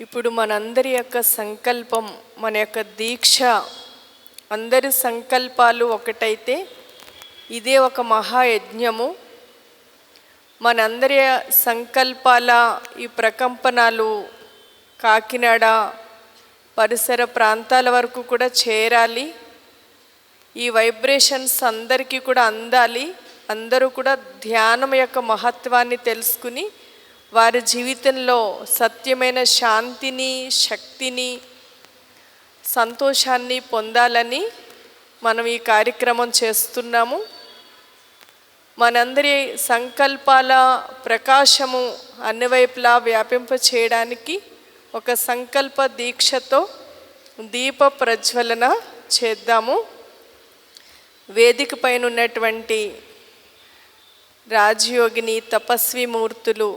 ఇప్పుడు మనందరి యొక్క సంకల్పం, మన యొక్క దీక్ష, అందరి సంకల్పాలు ఒకటైతే ఇదే ఒక మహాయజ్ఞము. మనందరి సంకల్పాల ఈ ప్రకంపనలు కాకినాడ పరిసర ప్రాంతాల వరకు కూడా చేరాలి. ఈ వైబ్రేషన్స్ అందరికీ కూడా అందాలి. అందరూ కూడా ధ్యానం యొక్క మహత్వాన్ని తెలుసుకుని వారి జీవితంలో సత్యమైన శాంతిని, శక్తిని, సంతోషాన్ని పొందాలని మనం ఈ కార్యక్రమం చేస్తున్నాము. మనందరి సంకల్పాల ప్రకాశము అన్ని వైపులా వ్యాపింప చేయడానికి ఒక సంకల్ప దీక్షతో దీప ప్రజ్వలన చేద్దాము. వేదిక పైన ఉన్నటువంటి రాజయోగిని తపస్వి మూర్తులు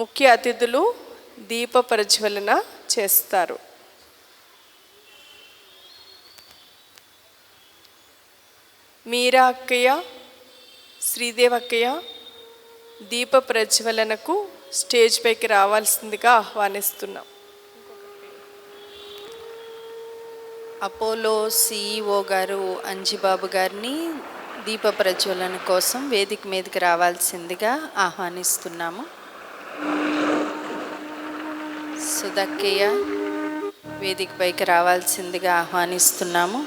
ముఖ్య అతిథులు దీప ప్రజ్వలన చేస్తారు. మీరా అక్కయ్య, శ్రీదేవి అక్కయ్య దీప ప్రజ్వలనకు స్టేజ్ పైకి రావాల్సిందిగా ఆహ్వానిస్తున్నాం. అపోలో సిఇఓ గారు అంజిబాబు గారిని దీప ప్రజ్వలన కోసం వేదిక మీదకి రావాల్సిందిగా ఆహ్వానిస్తున్నాము. సుధక్కయ్య వేదిక పైకి రావాల్సిందిగా ఆహ్వానిస్తున్నాము.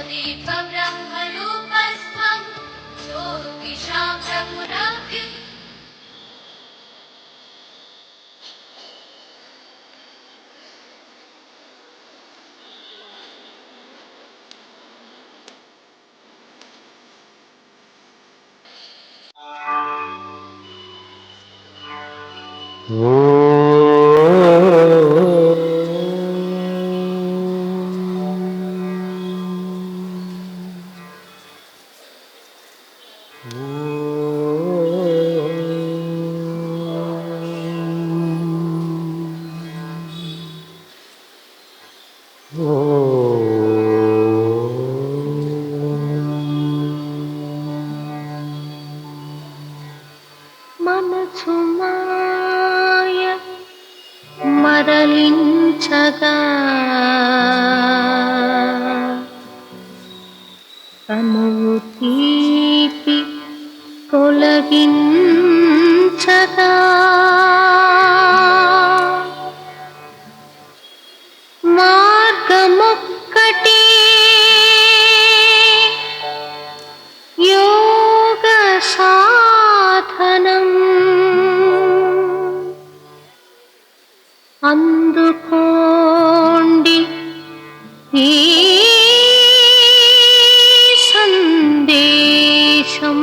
दीपं ब्रह्मरूपस्त्वं ज्योतिषां प्रभुरव्यम् మనసు మాయ మరలించగా తనువు తీపి తొలగించగా మార్గమొక్కటి యోగ సాధనం అందుకోండి ఈ సందేశం.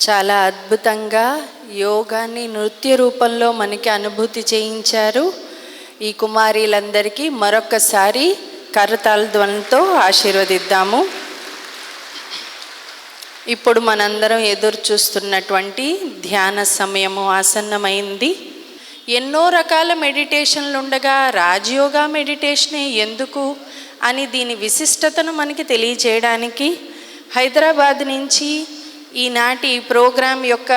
చాలా అద్భుతంగా యోగాన్ని నృత్య రూపంలో మనకి అనుభూతి చేయించారు. ఈ కుమారీలందరికీ మరొకసారి కరతాళ ధ్వనులతో ఆశీర్వదిద్దాము. ఇప్పుడు మనందరం ఎదురు చూస్తున్నటువంటి ధ్యాన సమయము ఆసన్నమైంది. ఎన్నో రకాల మెడిటేషన్లు ఉండగా రాజయోగా మెడిటేషనే ఎందుకు అని దీని విశిష్టతను మనకి తెలియజేయడానికి హైదరాబాద్ నుంచి ఈనాటి ప్రోగ్రాం యొక్క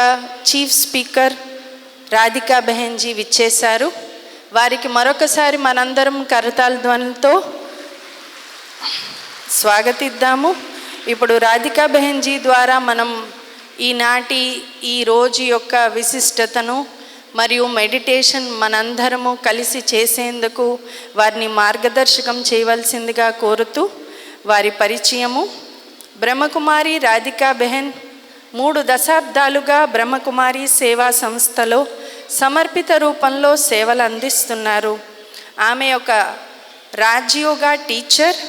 చీఫ్ స్పీకర్ రాధికా బెహన్జీ విచ్చేశారు. వారికి మరొకసారి మనందరం కరతాళ ధ్వనులతో స్వాగతిద్దాము. ఇప్పుడు రాధికా బెహన్జీ ద్వారా మనం ఈనాటి ఈ రోజు యొక్క విశిష్టతను మరియు మెడిటేషన్ మనందరము కలిసి చేసేందుకు వారిని మార్గదర్శకం చేయవలసిందిగా కోరుతూ వారి పరిచయము. బ్రహ్మకుమారి రాధికా బెహన్ 3 దశాబ్దాలుగా బ్రహ్మకుమారి సేవా సంస్థలో సమర్పిత రూపంలో సేవలు అందిస్తున్నారు. ఆమె ఒక Rajayoga teacher,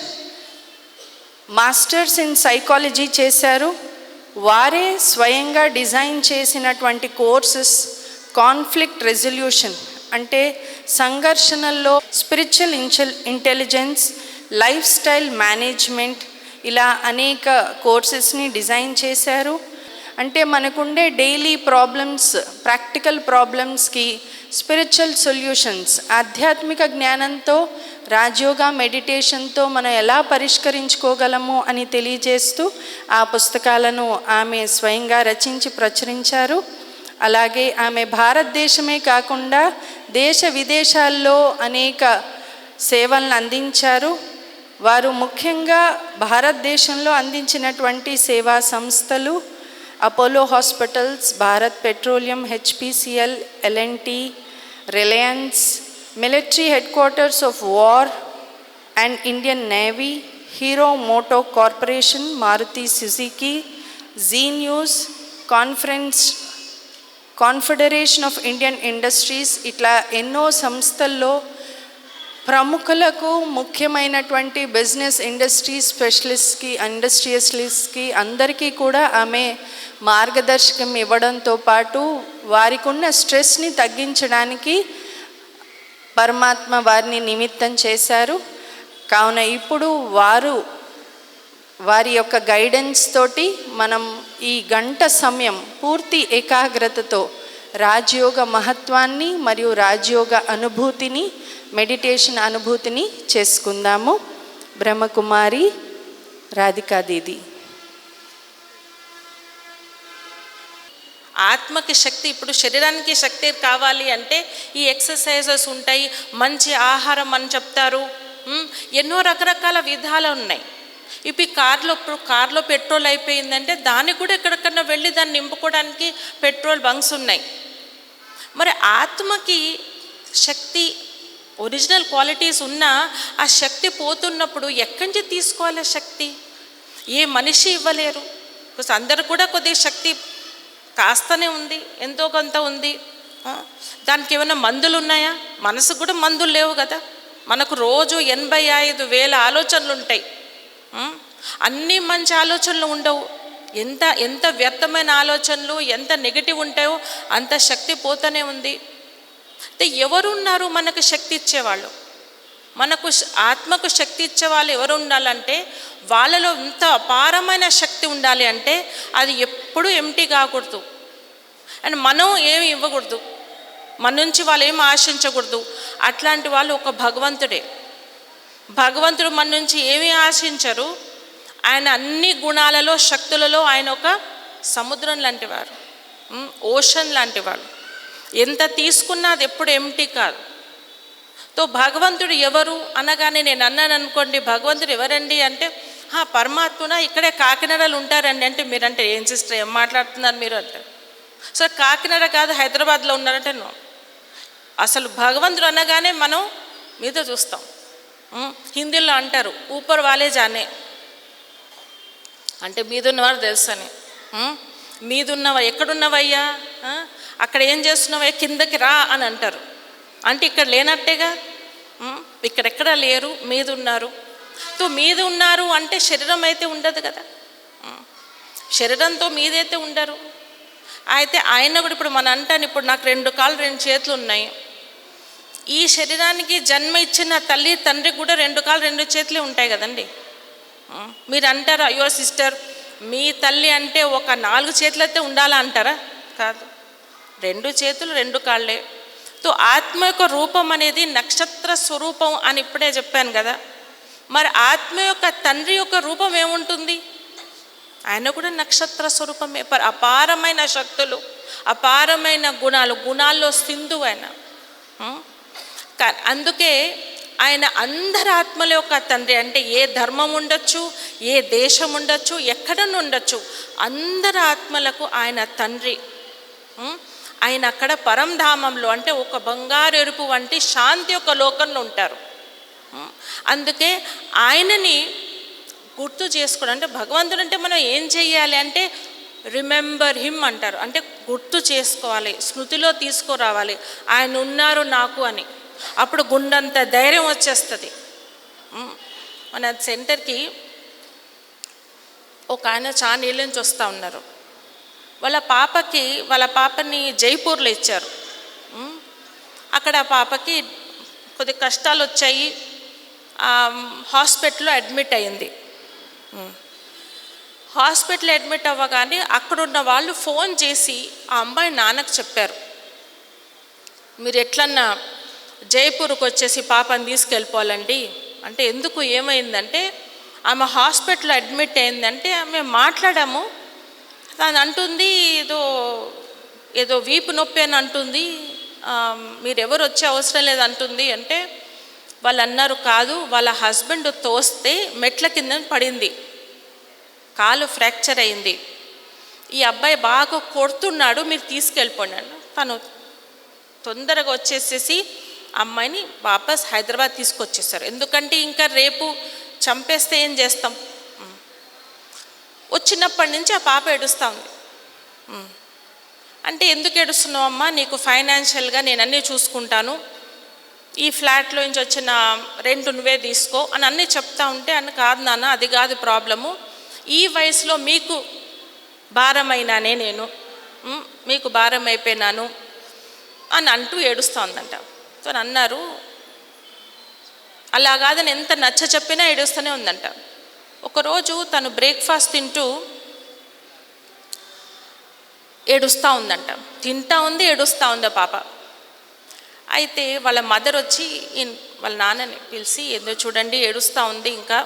masters in psychology చేశారు. వారే స్వయంగా డిజైన్ చేసినటువంటి కోర్సెస్ కాన్ఫ్లిక్ట్ రెజల్యూషన్ అంటే సంఘర్షణల్లో spiritual intelligence, lifestyle management, ఇలా అనేక కోర్సెస్ని డిజైన్ చేశారు. అంటే మనకుండే డైలీ ప్రాబ్లమ్స్, ప్రాక్టికల్ ప్రాబ్లమ్స్కి స్పిరిచువల్ సొల్యూషన్స్ ఆధ్యాత్మిక జ్ఞానంతో రాజయోగా మెడిటేషన్తో మనం ఎలా పరిష్కరించుకోగలము అని తెలియజేస్తూ ఆ పుస్తకాలను ఆమె స్వయంగా రచించి ప్రచురించారు. అలాగే ఆమె భారతదేశమే కాకుండా దేశ విదేశాల్లో అనేక సేవలను అందించారు. వారు ముఖ్యంగా భారతదేశంలో అందించినటువంటి సేవా సంస్థలు Apollo hospitals, Bharat petroleum, HPCL, L&T, Reliance, military headquarters of war and Indian navy, Hero moto corporation, Maruti Suzuki, Zee news, confederation of Indian industries, ఇట్లా ఎన్నో సంస్థల్లో ప్రముఖులకు, ముఖ్యమైనటువంటి బిజినెస్ ఇండస్ట్రియలిస్ట్కి అందరికీ కూడా ఆమె మార్గదర్శకం ఇవ్వడంతో పాటు వారికి ఉన్న స్ట్రెస్ని తగ్గించడానికి పరమాత్మ వారిని నిమిత్తం చేశారు. కావున ఇప్పుడు వారి యొక్క గైడెన్స్ తోటి మనం ఈ గంట సమయం పూర్తి ఏకాగ్రతతో రాజయోగ మహత్వాన్ని మరియు రాజయోగ అనుభూతిని, మెడిటేషన్ అనుభూతిని చేసుకుందాము. బ్రహ్మకుమారి రాధికా దీది. ఆత్మకి శక్తి, ఇప్పుడు శరీరానికి శక్తి కావాలి అంటే ఈ ఎక్సర్సైజెస్ ఉంటాయి, మంచి ఆహారం అని చెప్తారు, ఎన్నో రకరకాల విధాలు ఉన్నాయి. ఇప్పుడు కార్లో పెట్రోల్ అయిపోయిందంటే దానికి కూడా ఎక్కడికన్నా వెళ్ళి దాన్ని నింపుకోవడానికి పెట్రోల్ బంక్స్ ఉన్నాయి. మరి ఆత్మకి శక్తి, ఒరిజినల్ క్వాలిటీస్ ఉన్నా ఆ శక్తి పోతున్నప్పుడు ఎక్కడి నుంచి తీసుకోవాలి శక్తి? ఏ మనిషి ఇవ్వలేరు. అందరు కూడా కొద్దిగా శక్తి కాస్తనే ఉంది, ఎంతో కొంత ఉంది. దానికి ఏమైనా మందులు ఉన్నాయా? మనసుకు కూడా మందులు లేవు కదా. మనకు రోజు 85,000 ఆలోచనలు ఉంటాయి. అన్నీ మంచి ఆలోచనలు ఉండవు. ఎంత వ్యర్థమైన ఆలోచనలు, ఎంత నెగిటివ్ ఉంటాయో అంత శక్తి పోతూనే ఉంది. అంటే ఎవరున్నారు మనకు శక్తి ఇచ్చేవాళ్ళు? మనకు ఆత్మకు శక్తి ఇచ్చేవాళ్ళు ఎవరు ఉండాలంటే వాళ్ళలో ఇంత అపారమైన శక్తి ఉండాలి. అంటే అది ఎప్పుడూ ఎంటీ కాకూడదు. అండ్ మనం ఏమి ఇవ్వకూడదు, మన నుంచి వాళ్ళు ఏమి ఆశించకూడదు. అట్లాంటి వాళ్ళు ఒక భగవంతుడే. భగవంతుడు మన నుంచి ఏమీ ఆశించరు. ఆయన అన్ని గుణాలలో, శక్తులలో ఆయన ఒక సముద్రం లాంటివారు, ఓషన్ లాంటివాడు. ఎంత తీసుకున్నా అది ఎప్పుడు ఎంటీ కాదు. తో భగవంతుడు ఎవరు అనగానే నేను అన్నాను అనుకోండి, భగవంతుడు ఎవరండి అంటే పరమాత్మన ఇక్కడే కాకినాడలో ఉంటారండి అంటే మీరంటే ఏం సిస్టర్ ఏం మాట్లాడుతున్నారు మీరు అంటారు. సరే కాకినాడ కాదు హైదరాబాద్లో ఉన్నారంటే నో. అసలు భగవంతుడు అనగానే మనం మీద చూస్తాం. హిందీలో అంటారు ఊపర్ వాలే జానే, అంటే మీదున్నవారు తెలుసని. మీదున్నవా, ఎక్కడున్నవయ్యా, అక్కడ ఏం చేస్తున్నావయ్యా, కిందకి రా అని అంటారు. అంటే ఇక్కడ లేనట్టేగా, ఇక్కడెక్కడా లేరు, మీద ఉన్నారు. తో మీద ఉన్నారు అంటే శరీరం అయితే ఉండదు కదా, శరీరంతో మీదైతే ఉండరు. అయితే ఆయన కూడా ఇప్పుడు మన అంటాను, ఇప్పుడు నాకు 2 కాళ్ళు 2 చేతులు ఉన్నాయి. ఈ శరీరానికి జన్మ ఇచ్చిన తల్లి తండ్రికి కూడా 2 కాళ్ళు 2 చేతులే ఉంటాయి కదండి. మీరు అంటారా, అయ్యో సిస్టర్ మీ తల్లి అంటే ఒక 4 చేతులైతే ఉండాలా అంటారా? కాదు, 2 చేతులు 2 కాళ్ళే. తో ఆత్మ యొక్క రూపం అనేది నక్షత్ర స్వరూపం అని ఇప్పుడే చెప్పాను కదా. మరి ఆత్మ యొక్క తండ్రి యొక్క రూపం ఏముంటుంది? ఆయన కూడా నక్షత్ర స్వరూపమే. అపారమైన శక్తులు, అపారమైన గుణాల్లో సింధు ఆయన. అందుకే ఆయన అందరి ఆత్మల యొక్క తండ్రి. అంటే ఏ ధర్మం ఉండొచ్చు, ఏ దేశం ఉండొచ్చు, ఎక్కడన్నా ఉండొచ్చు, అందరి ఆత్మలకు ఆయన తండ్రి. ఆయన అక్కడ పరంధామంలో, అంటే ఒక బంగారు ఎరుపు వంటి శాంతి యొక్క లోకంలో ఉంటారు. అందుకే ఆయనని గుర్తు చేసుకోవడం, అంటే భగవంతుడు అంటే మనం ఏం చెయ్యాలి అంటే రిమెంబర్ హిమ్ అంటారు. అంటే గుర్తు చేసుకోవాలి, స్మృతిలో తీసుకురావాలి, ఆయన ఉన్నారు నాకు అని. అప్పుడు గుండంత ధైర్యం వచ్చేస్తుంది. మన సెంటర్కి ఒక ఆయన చాలా ఏళ్ళ నుంచి వస్తూ ఉన్నారు. వాళ్ళ పాపని జైపూర్లో ఇచ్చారు. అక్కడ ఆ పాపకి కొద్ది కష్టాలు వచ్చాయి, హాస్పిటల్లో అడ్మిట్ అయింది. హాస్పిటల్ అడ్మిట్ అవ్వగానే అక్కడున్న వాళ్ళు ఫోన్ చేసి ఆ అమ్మాయి నాన్నకు చెప్పారు, మీరు ఎట్లన్నా జైపూర్కి వచ్చేసి పాపని తీసుకెళ్ళిపోవాలండి. అంటే ఎందుకు, ఏమైందంటే ఆమె హాస్పిటల్లో అడ్మిట్ అయిందంటే మేము మాట్లాడాము, తను అంటుంది ఏదో వీపు నొప్పి అని అంటుంది, మీరెవరు వచ్చే అవసరం లేదు అంటుంది. అంటే వాళ్ళు అన్నారు, కాదు వాళ్ళ హస్బెండ్ తోస్తే మెట్ల కింద పడింది, కాలు ఫ్రాక్చర్ అయింది, ఈ అబ్బాయి బాగా కొడుతున్నాడు, మీరు తీసుకెళ్ళిపోయాడు. తను తొందరగా వచ్చేసేసి అమ్మాయిని వాపస్ హైదరాబాద్ తీసుకొచ్చేసారు. ఎందుకంటే ఇంకా రేపు చంపేస్తే ఏం చేస్తాం. వచ్చినప్పటి నుంచి ఆ పాప ఏడుస్తూ ఉంది. అంటే ఎందుకు ఏడుస్తున్నావు అమ్మా, నీకు ఫైనాన్షియల్గా నేను అన్నీ చూసుకుంటాను, ఈ ఫ్లాట్లో నుంచి వచ్చిన రెంట్ నువ్వే తీసుకో అని అన్నీ చెప్తా ఉంటే, అని కాదు నాన్న, అది కాదు ప్రాబ్లము, ఈ వయసులో మీకు భారమైనానే నేను, మీకు భారం అయిపోయినాను అని అంటూ ఏడుస్తూ ఉందంట. సో అన్నారు, అలా కాదని ఎంత నచ్చ చెప్పినా ఏడుస్తూనే ఉందంట. ఒకరోజు తను బ్రేక్ఫాస్ట్ తింటూ ఏడుస్తూ ఉందంట. తింటా ఉంది, ఏడుస్తూ ఉంది పాప. అయితే వాళ్ళ మదర్ వచ్చి వాళ్ళ నాన్నని పిలిచి, ఏదో చూడండి ఏడుస్తూ ఉంది ఇంకా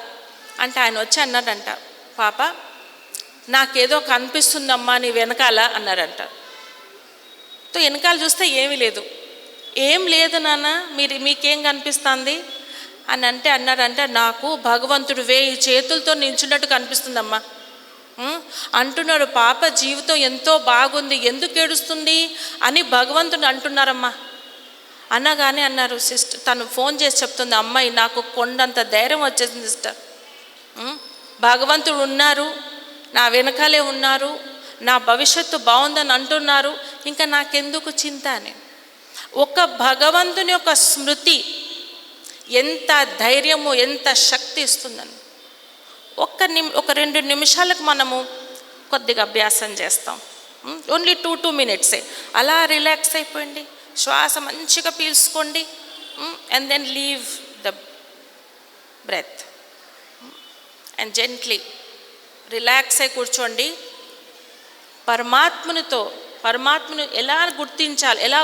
అంటే, ఆయన వచ్చి అన్నాడంట, పాప నాకేదో కనిపిస్తుందమ్మా నీ వెనకాల అన్నారంట. తో వెనకాల చూస్తే ఏమీ లేదు. ఏం లేదు నాన్న, మీకేం కనిపిస్తుంది అని అంటే అన్నాడంటే, నాకు భగవంతుడు 1000 చేతులతో నించున్నట్టు కనిపిస్తుందమ్మా అంటున్నాడు. పాప జీవితం ఎంతో బాగుంది, ఎందుకు ఏడుస్తుంది అని భగవంతుడు అంటున్నారమ్మా. అనగానే అన్నారు, సిస్టర్ తను ఫోన్ చేసి చెప్తుంది, అమ్మాయి నాకు కొండంత ధైర్యం వచ్చేసింది సిస్టర్, భగవంతుడు ఉన్నారు, నా వెనకాలే ఉన్నారు, నా భవిష్యత్తు బాగుందని అంటున్నారు, ఇంకా నాకెందుకు చింత అని. ఒక భగవంతుని యొక్క స్మృతి ఎంత ధైర్యము, ఎంత శక్తి ఇస్తుందని. ఒక 2 నిమిషాలకు మనము కొద్దిగా అభ్యాసం చేస్తాం. ఓన్లీ 2 మినిట్సే. అలా రిలాక్స్ అయిపోయింది, శ్వాస మంచిగా పీల్చుకోండి, and then leave the breath and gently relax అయి కూర్చోండి. పరమాత్మను ఎలా గుర్తించాలి, ఎలా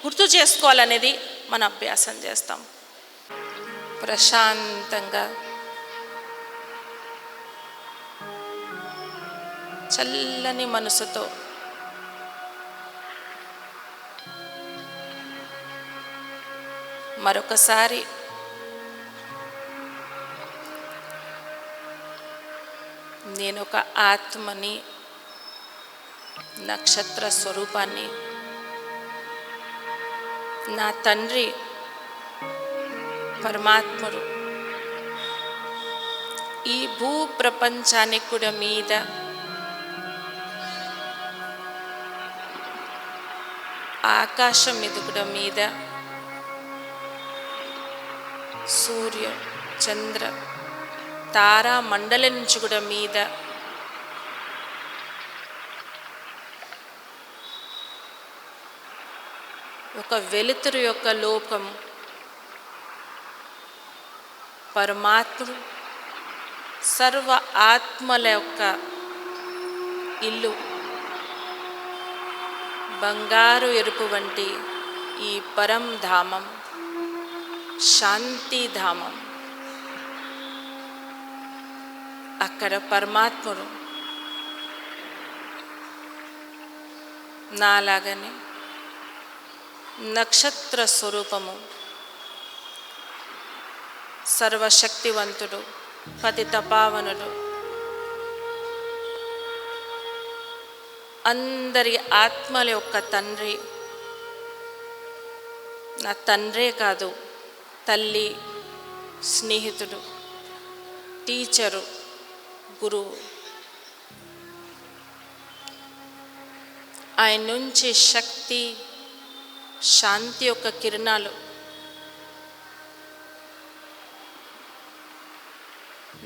గుర్తు చేసుకోవాలనేది మన అభ్యాసం చేస్తాం. ప్రశాంతంగా చల్లని మనసుతో మరొకసారి నేను ఒక ఆత్మని, నక్షత్ర స్వరూపాన్ని, నా తండ్రి పరమాత్ముడు ఈ భూ ప్రపంచానికి కూడా మీద ఆకాశం మీద కూడా మీద సూర్య చంద్ర తారా మండలం నుంచి కూడా మీద ఒక వెలుతురు యొక్క లోకం, పరమాత్ముడు సర్వ ఆత్మల యొక్క ఇల్లు, బంగారు ఎరుపు వంటి ఈ పరంధామం, శాంతిధామం. అక్కడ పరమాత్ముడు నాలాగనే నక్షత్ర స్వరూపము, సర్వశక్తివంతుడు, పతితపావనుడు, అందరి ఆత్మల యొక్క తండ్రి. నా తండ్రే కాదు, తల్లి, స్నేహితుడు, టీచరు, గురువు. ఆయన నుంచి శక్తి, శాంతి యొక్క కిరణాలు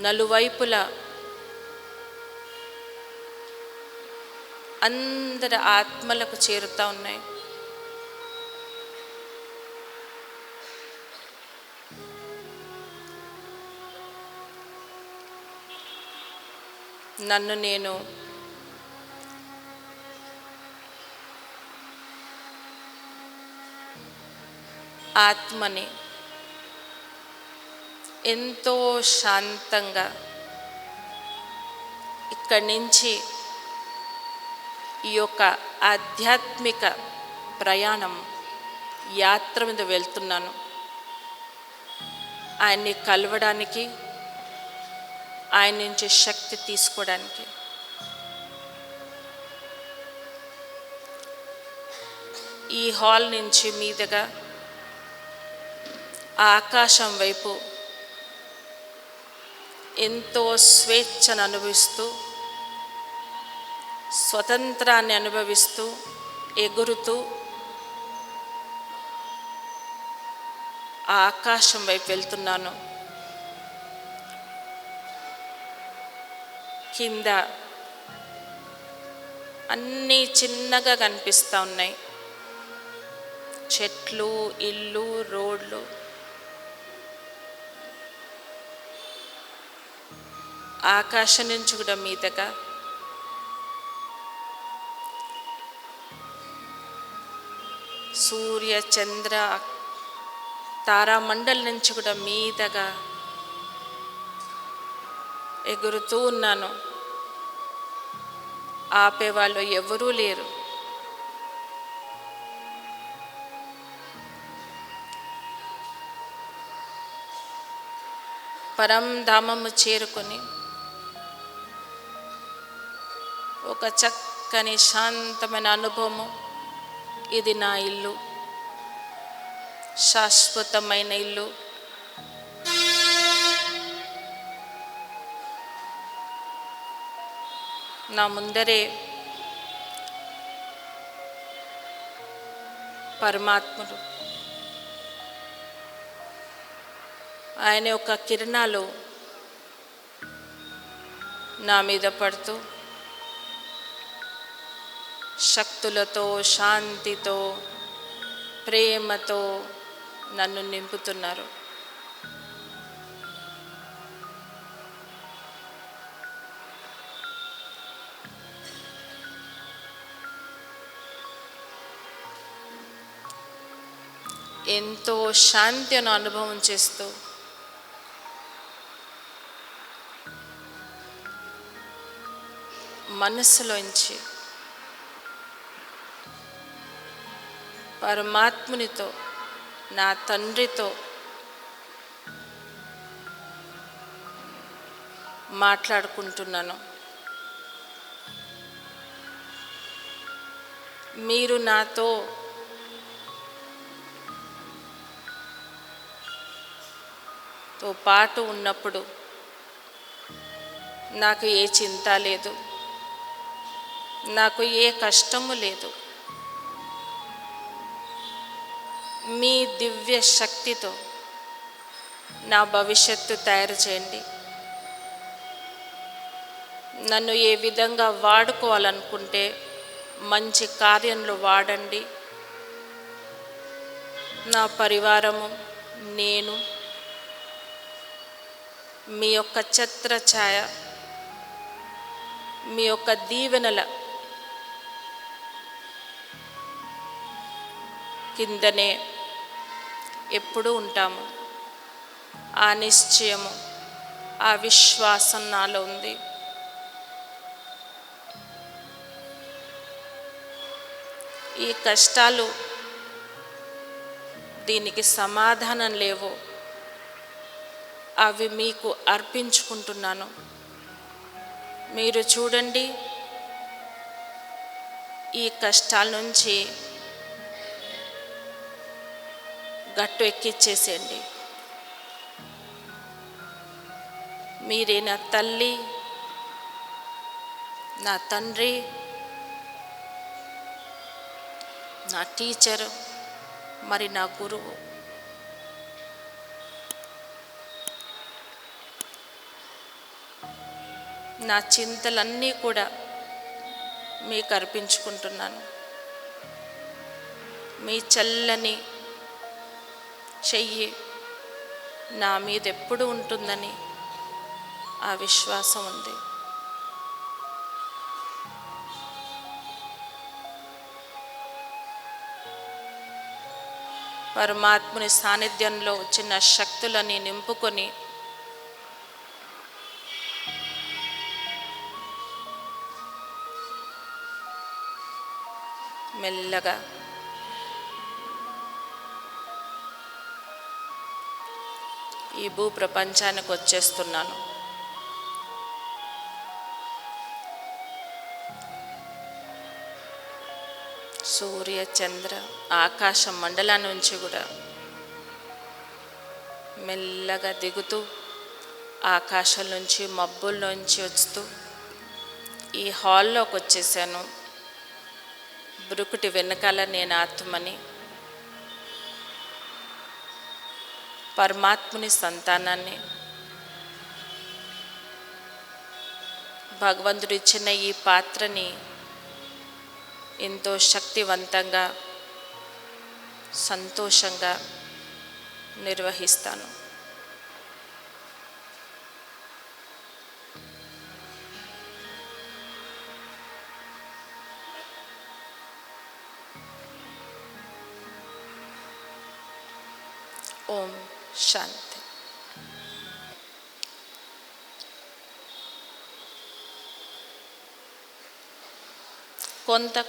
నలువైపులా అందరి ఆత్మలకు చేరుతూ ఉన్నాయి. నన్ను నేను ఆత్మని ఎంతో శాంతంగా ఇక్కడి నుంచి ఈ యొక్క ఆధ్యాత్మిక ప్రయాణం, యాత్ర మీద వెళ్తున్నాను. ఆయన్ని కలవడానికి, ఆయన నుంచి శక్తి తీసుకోవడానికి. ఈ హాల్ నుంచి మీదుగా ఆకాశం వైపు ఎంతో స్వేచ్ఛను అనుభవిస్తూ, స్వతంత్రాన్ని అనుభవిస్తూ, ఎగురుతూ ఆ ఆకాశం వైపు వెళ్తున్నాను. కింద అన్నీ చిన్నగా కనిపిస్తూ ఉన్నాయి. చెట్లు, ఇల్లు, రోడ్లు. ఆకాశం నుంచి కూడా మీదగా సూర్య, చంద్ర, తారామండలి నుంచి కూడా మీదగా ఎగురుతూ ఉన్నాను. ఆపేవాళ్ళు ఎవరూ లేరు. పరంధామము చేరుకొని ఒక చక్కని శాంతమైన అనుభవము. ఇది నా ఇల్లు, శాశ్వతమైన ఇల్లు. నా ముందరే పరమాత్ముడు. ఆయన యొక్క కిరణాలు నా మీద పడుతూ శక్తులతో, శాంతితో, ప్రేమతో నన్ను నింపుతున్నారు. ఎంతో శాంతిని అనుభవం చేస్తూ మనస్సులోంచి పరమాత్మునితో, నా తండ్రితో మాట్లాడుకుంటున్నాను. మీరు నాతో పాటు ఉన్నప్పుడు నాకు ఏ చింత లేదు, నాకు ఏ కష్టము లేదు. మీ దివ్య శక్తితో నా భవిష్యత్తు తయారు చేయండి. నన్ను ఏ విధంగా వాడుకోవాలనుకుంటే మంచి కార్యంలో వాడండి. నా పరివారము, నేను మీ యొక్క ఛత్రఛాయ, మీ యొక్క దీవెనల కిందనే ఎప్పుడూ ఉంటాము. ఆ నిశ్చయము, ఆ విశ్వాసం నాలో ఉంది. ఈ కష్టాలు, దీనికి సమాధానం లేవు, అవి మీకు అర్పించుకుంటున్నాను. మీరు చూడండి, ఈ కష్టాల నుంచి గట్టు ఎక్కిచ్చేసేయండి. మీరే నా తల్లి, నా తండ్రి, నా టీచరు, మరి నా గురువు. నా చింతలన్నీ కూడా మీకు అర్పించుకుంటున్నాను. మీ చల్లని చెయ్యి నా మీద ఎప్పుడు ఉంటుందని ఆ విశ్వాసం ఉంది. పరమాత్ముని సాన్నిధ్యంలో వచ్చిన శక్తులని నింపుకొని మెల్లగా ఈ భూప్రపంచానికి వచ్చేస్తున్నాను. సూర్య చంద్ర ఆకాశ మండలం నుంచి కూడా మెల్లగా దిగుతూ, ఆకాశం నుంచి మబ్బుల్లోంచి వస్తూ ఈ హాల్లోకి వచ్చేసాను. బ్రుకుటి వెనకాల నేను ఆత్మని, పరమాత్ముని సంతానాన్ని. భగవంతుడు ఇచ్చిన ఈ పాత్రని ఎంతో శక్తివంతంగా, సంతోషంగా నిర్వహిస్తాను. ఓం శాంతి.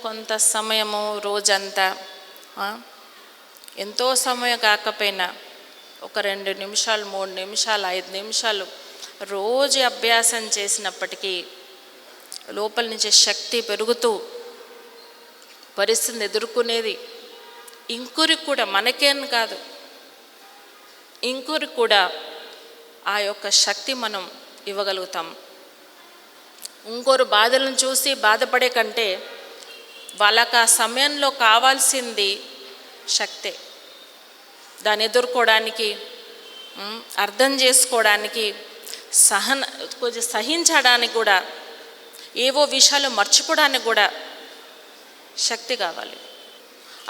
కొంత సమయము, రోజంతా ఎంతో సమయం కాకపోయినా ఒక 2 నిమిషాలు, 3 నిమిషాలు, 5 నిమిషాలు రోజు అభ్యాసం చేసినప్పటికీ లోపల నుంచి శక్తి పెరుగుతూ పరిస్థితిని ఎదుర్కొనేది ఇంకొరికి కూడా, మనకేం కాదు, ఇంకొరికి కూడా ఆ యొక్క శక్తి మనం ఇవ్వగలుగుతాం. ఇంకొరు బాధలను చూసి బాధపడే కంటే వాళ్ళకి ఆ సమయంలో కావాల్సింది శక్తే. దాన్ని ఎదుర్కోవడానికి, అర్థం చేసుకోవడానికి, కొంచెం సహించడానికి కూడా, ఏవో విషయాలు మర్చిపోవడానికి కూడా శక్తి కావాలి.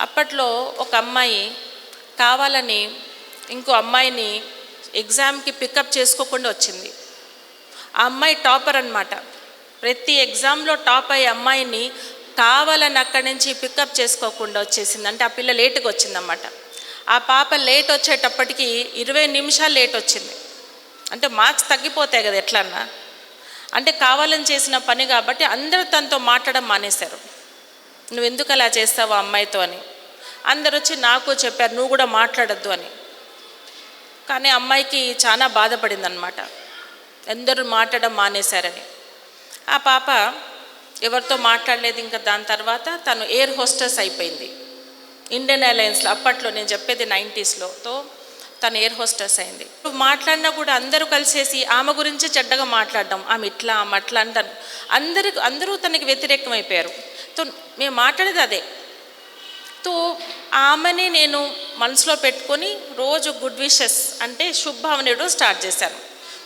అప్పట్లో ఒక అమ్మాయి కావాలని ఇంకో అమ్మాయిని ఎగ్జామ్కి పికప్ చేసుకోకుండా వచ్చింది. ఆ అమ్మాయి టాపర్ అన్నమాట. ప్రతి ఎగ్జామ్లో టాప్ అయ్యే అమ్మాయిని కావాలని అక్కడి నుంచి పికప్ చేసుకోకుండా వచ్చేసింది. అంటే ఆ పిల్ల లేటుగా వచ్చిందన్నమాట. ఆ పాప లేట్ వచ్చేటప్పటికి 20 నిమిషాలు లేట్ వచ్చింది. అంటే మార్క్స్ తగ్గిపోతాయి కదా ఎట్లన్నా. అంటే కావాలని చేసిన పని కాబట్టి అందరూ తనతో మాట్లాడడం మానేశారు. నువ్వు ఎందుకు అలా చేస్తావు ఆ అమ్మాయితో అని. అందరు వచ్చి నాకు చెప్పారు, నువ్వు కూడా మాట్లాడద్దు అని. కానీ అమ్మాయికి చాలా బాధపడింది అన్నమాట, అందరూ మాట్లాడడం మానేశారని. ఆ పాప ఎవరితో మాట్లాడలేదు. ఇంకా దాని తర్వాత తను ఎయిర్ హోస్టెస్ అయిపోయింది ఇండియన్ ఎయిర్లైన్స్లో. అప్పట్లో నేను చెప్పేది 90sలో. తను ఎయిర్ హోస్టెస్ అయింది. మాట్లాడినా కూడా అందరూ కలిసేసి ఆమె గురించి చెడ్డగా మాట్లాడడం, ఆమె ఇట్లా ఆమె అట్లా అంటారు. అందరూ తనకి వ్యతిరేకం అయిపోయారు. మేము మాట్లాడేది అదే. ఆమెని నేను మనసులో పెట్టుకొని రోజు గుడ్ విషెస్ అంటే శుభావన ఇవ్వడం స్టార్ట్ చేశాను.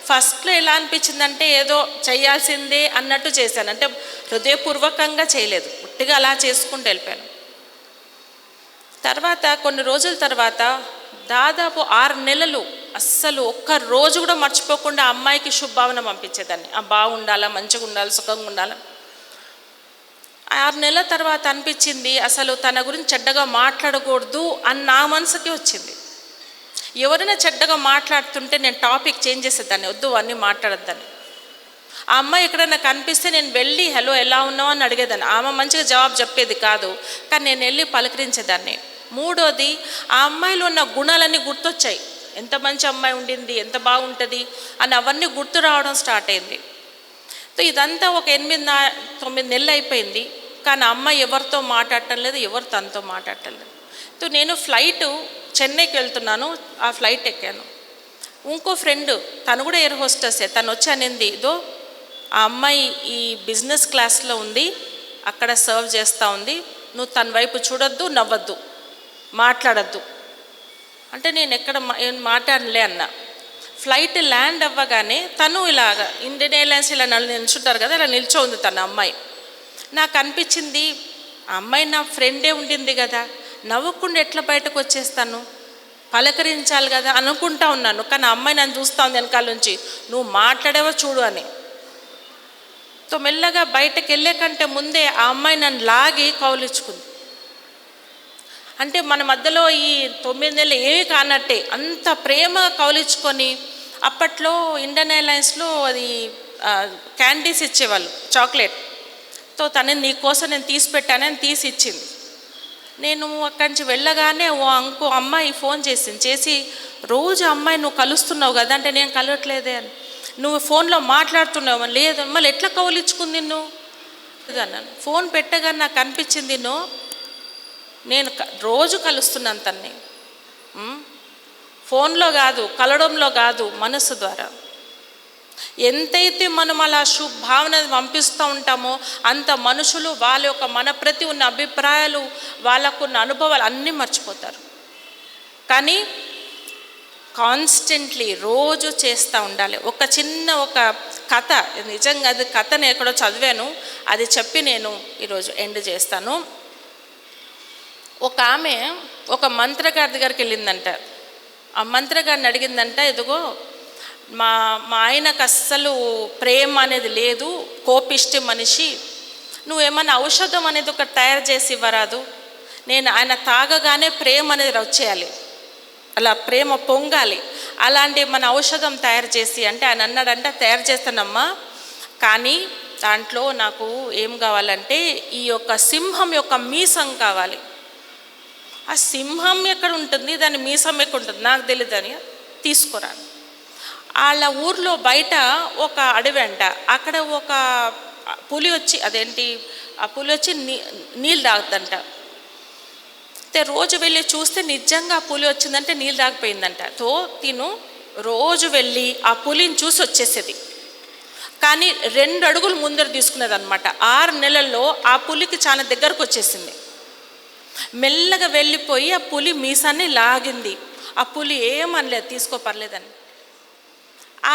ఫస్ట్లో ఎలా అనిపించిందంటే ఏదో చేయాల్సిందే అన్నట్టు చేశాను. అంటే హృదయపూర్వకంగా చేయలేదు, ఉట్టిగా అలా చేసుకుంటూ వెళ్ళిపోయాను. తర్వాత కొన్ని రోజుల తర్వాత దాదాపు 6 నెలలు అస్సలు ఒక్క రోజు కూడా మర్చిపోకుండా అమ్మాయికి శుభభావన పంపించేదాన్ని. బాగుండాలా, మంచిగా ఉండాలి, సుఖంగా ఉండాలి. 6 నెలల తర్వాత అనిపించింది అసలు తన గురించి చెడ్డగా మాట్లాడకూడదు అని నా మనసుకి వచ్చింది. ఎవరైనా చెడ్డగా మాట్లాడుతుంటే నేను టాపిక్ చేంజ్ చేసేదాన్ని, వద్దు అన్నీ మాట్లాడద్దని. ఆ అమ్మాయి ఎక్కడైనా కనిపిస్తే నేను వెళ్ళి హలో ఎలా ఉన్నావు అని అడిగేదాన్ని. ఆమె మంచిగా జవాబు చెప్పేది కాదు, కానీ నేను వెళ్ళి పలకరించేదాన్ని. మూడోది, ఆ అమ్మాయిలో ఉన్న గుణాలన్నీ గుర్తొచ్చాయి. ఎంత మంచి అమ్మాయి ఉండింది, ఎంత బాగుంటుంది అని అవన్నీ గుర్తు రావడం స్టార్ట్ అయింది. సో ఇదంతా ఒక 8-9 నెలలు అయిపోయింది. కానీ అమ్మాయి ఎవరితో మాట్లాడటం లేదు, ఎవరు తనతో మాట్లాడటం లేదు. సో నేను ఫ్లైటు చెన్నైకి వెళ్తున్నాను, ఆ ఫ్లైట్ ఎక్కాను. ఇంకో ఫ్రెండ్, తను కూడా ఎయిర్ హోస్టెసే, తను వచ్చి అనింది, ఇదో ఆ అమ్మాయి ఈ బిజినెస్ క్లాస్లో ఉంది, అక్కడ సర్వ్ చేస్తూ ఉంది, నువ్వు తన వైపు చూడొద్దు, నవ్వద్దు, మాట్లాడద్దు అంటే నేను ఎక్కడ మాట్లాడలే అన్న. ఫ్లైట్ ల్యాండ్ అవ్వగానే తను ఇలాగ ఇండియన్ ఎయిర్లైన్స్ ఇలా నిల్చుంటారు కదా, ఇలా నిల్చో ఉంది తన అమ్మాయి. నాకు అనిపించింది ఆ అమ్మాయి నా ఫ్రెండే ఉండింది కదా, నవ్వకుండా ఎట్లా బయటకు వచ్చేస్తాను, పలకరించాలి కదా అనుకుంటా ఉన్నాను. కానీ ఆ అమ్మాయి నన్ను చూస్తూ ఉంది వెనకాల నుంచి, నువ్వు మాట్లాడేవో చూడు అని. సో మెల్లగా బయటకు వెళ్ళే కంటే ముందే ఆ అమ్మాయి నన్ను లాగి కౌలించుకుంది. అంటే మన మధ్యలో ఈ 9 నెలలు ఏమీ కానట్టే అంత ప్రేమ కౌలించుకొని, అప్పట్లో ఇండియన్ ఎయిర్లైన్స్లో అది క్యాండీస్ ఇచ్చేవాళ్ళు, చాక్లెట్. తో తను నీకోసం నేను తీసి పెట్టానని తీసి ఇచ్చింది. నేను అక్కడి నుంచి వెళ్ళగానే ఇంకో అమ్మాయి ఫోన్ చేసి రోజు అమ్మాయి నువ్వు కలుస్తున్నావు కదా అంటే, నేను కలవట్లేదే అని. నువ్వు ఫోన్లో మాట్లాడుతున్నావు అని. లేదు, మళ్ళీ ఎట్లా కౌలించుకుంది నువ్వు అన్నాను. ఫోన్ పెట్టగానే నాకు అనిపించింది నేను రోజు కలుస్తున్నాను తన్ని, ఫోన్లో కాదు, కలవడంలో కాదు, మనసు ద్వారా. ఎంతైతే మనం అలా శుభావన పంపిస్తూ ఉంటామో అంత మనుషులు వాళ్ళ యొక్క మన ప్రతి ఉన్న అభిప్రాయాలు, వాళ్ళకున్న అనుభవాలు అన్నీ మర్చిపోతారు. కానీ కాన్స్టెంట్లీ రోజు చేస్తూ ఉండాలి. ఒక చిన్న కథ, నిజంగా అది కథను ఎక్కడో చదివాను, అది చెప్పి నేను ఈరోజు ఎండ్ చేస్తాను. ఒక ఆమె ఒక మంత్రగారి దగ్గరికి వెళ్ళిందంట. ఆ మంత్రగారిని అడిగిందంట, ఇదిగో మా ఆయనకు అస్సలు ప్రేమ అనేది లేదు, కోపిష్టి మనిషి, నువ్వేమన్నా ఔషధం అనేది ఒకటి తయారు చేసి ఇవ్వరాదు, నేను ఆయన తాగగానే ప్రేమ అనేది వచ్చేయాలి, అలా ప్రేమ పొంగాలి, అలాంటి మన ఔషధం తయారు చేసి అంటే ఆయన అన్నాడంట, తయారు చేస్తానమ్మా, కానీ దాంట్లో నాకు ఏం కావాలంటే ఈ యొక్క సింహం యొక్క మీసం కావాలి. ఆ సింహం ఎక్కడ ఉంటుంది, దాని మీసం ఎక్కడ ఉంటుంది నాకు తెలియదని తీసుకురాను. వాళ్ళ ఊర్లో బయట ఒక అడవి అంట, అక్కడ ఒక పులి వచ్చి ఆ పులి వచ్చి నీళ్ళు తాగుతుందంట. రోజు వెళ్ళి చూస్తే నిజంగా ఆ పులి వచ్చిందంటే నీళ్ళు తాగిపోయిందంట. తిను రోజు వెళ్ళి ఆ పులిని చూసి వచ్చేసేది. కానీ 2 అడుగులు ముందర తీసుకునేది అనమాట. 6 నెలల్లో ఆ పులికి చాలా దగ్గరకు వచ్చేసింది. మెల్లగా వెళ్ళిపోయి ఆ పులి మీసాన్ని లాగింది. ఆ పులి ఏమనలేదు, తీసుకో పర్లేదని.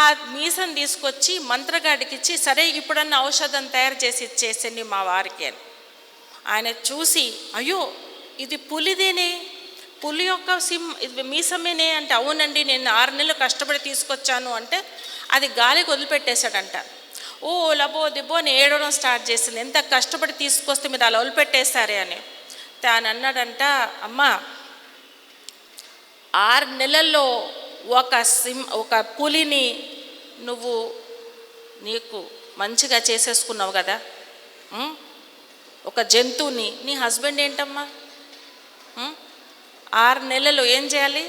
ఆ మీసం తీసుకొచ్చి మంత్రగాడికి ఇచ్చి, సరే ఇప్పుడన్నా ఔషధం తయారు చేసి ఇచ్చేసండి మా వారికి అని. ఆయన చూసి, అయ్యో ఇది పులిదేనే, పులి యొక్క ఇది మీసమేనే అంటే, అవునండి నేను 6 నెలలు కష్టపడి తీసుకొచ్చాను అంటే, అది గాలికి వదిలిపెట్టేశాడంట. ఓ లబో దిబ్బో అని ఏడవడం స్టార్ట్ చేసింది, ఎంత కష్టపడి తీసుకొస్తే మీరు అలా వదిలిపెట్టేశారే అని. తాను అన్నాడంట, అమ్మా 6 నెలల్లో ఒక పులిని నువ్వు నీకు మంచిగా చేసేసుకున్నావు కదా, ఒక జంతువుని. నీ హస్బెండ్ ఏంటమ్మా 6 నెలలు ఏం చేయాలి,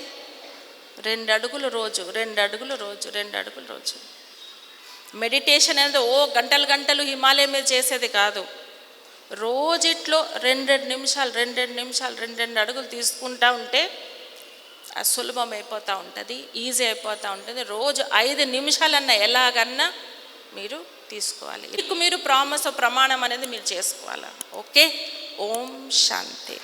2 అడుగులు రోజు, 2 అడుగులు రోజు, 2 అడుగులు రోజు. మెడిటేషన్ అనేది గంటలు గంటలు హిమాలయం మీద చేసేది కాదు. రోజిట్లో 2 నిమిషాలు 2 నిమిషాలు 2 అడుగులు తీసుకుంటా ఉంటే సులభం అయిపోతూ ఉంటుంది, ఈజీ అయిపోతూ ఉంటుంది. రోజు 5 నిమిషాలన్నా ఎలాగన్నా మీరు తీసుకోవాలి. మీకు మీరు ప్రమాణం అనేది మీరు చేసుకోవాలి. ఓకే, ఓం శాంతి.